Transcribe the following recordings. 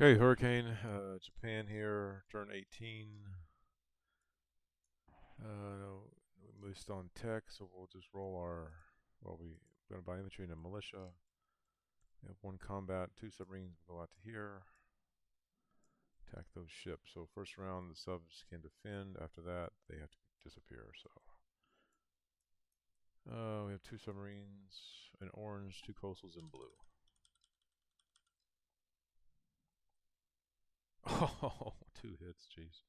Okay, Hurricane, Japan here, turn 18. No, we missed on tech, so we'll just roll our. Well, we're going to buy infantry and a militia. We have one combat, two submarines will go out to here. Attack those ships. So first round, the subs can defend. After that, they have to disappear. So we have two submarines in orange, two coastals in blue. Oh, two hits, jeez.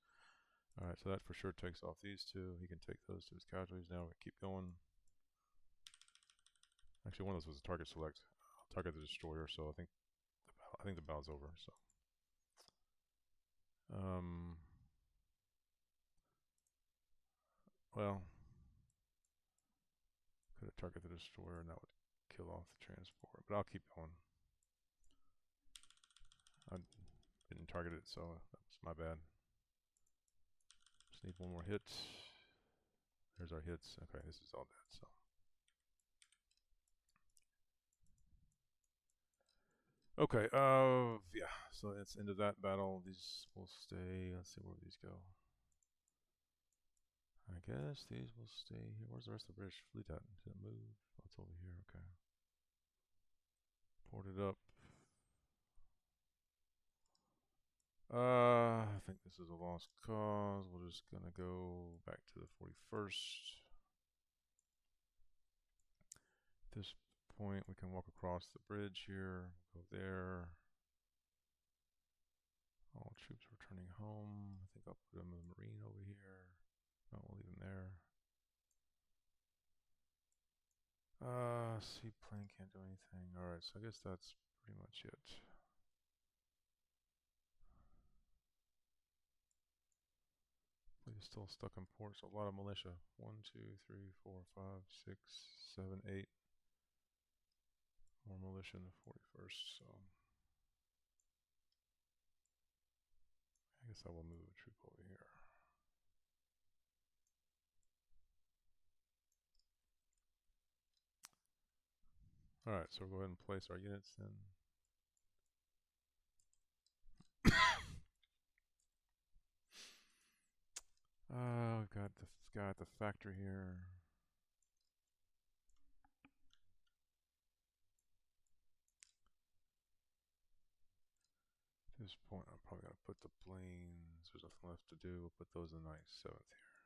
Alright, so that for sure takes off these two. He can take those to his casualties. Now we keep going. Actually, one of those was a target select. I'll target the destroyer, so I think the battle's over. So, well, could have targeted the destroyer, and that would kill off the transport. But I'll keep going. I didn't target it, so that was my bad. Just need one more hit. There's our hits. Okay, this is all dead. So. Okay, yeah, so that's the end of that battle. These will stay. Let's see where these go. I guess these will stay here. Where's the rest of the British fleet at? Did it move? Oh, it's over here. Okay. Ported up. I think this is a lost cause. We're just gonna go back to the 41st. At this point, we can walk across the bridge here. Go there. All troops returning home. I think I'll put them in the marine over here. No, we'll leave them there. Seaplane can't do anything. Alright, so I guess that's pretty much it. Fleet is still stuck in port, so a lot of militia. 1, 2, 3, 4, 5, 6, 7, 8. More militia in the 41st, so I guess I will move a troop over here. Alright, so we'll go ahead and place our units then. We've got the guy at the factory here. At this point, I'm probably going to put the planes. There's nothing left to do. We'll put those in the 97th here.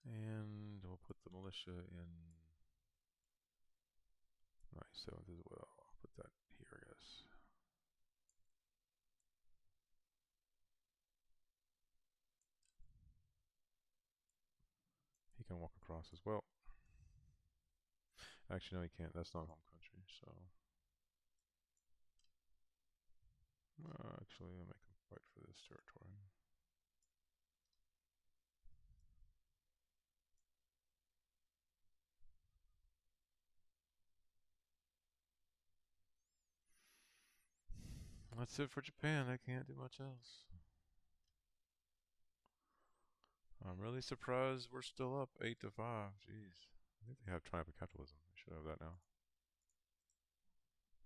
And we'll put the militia in 97th as well. I'll put that here, I guess. He can walk across as well. Actually, no, he can't. That's not home country, so. Actually, I'll make him fight for this territory. That's it for Japan. I can't do much else. I'm really surprised we're still up 8-5. Jeez. I think they have Triumph of Capitalism. They should have that now.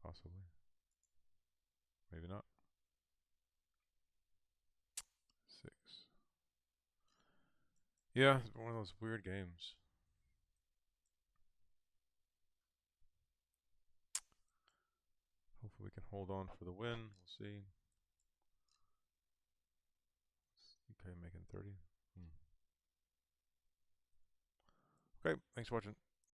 Possibly. Maybe not. 6. Yeah, it's one of those weird games. Hopefully we can hold on for the win. We'll see. UK making 30. Okay, thanks for watching.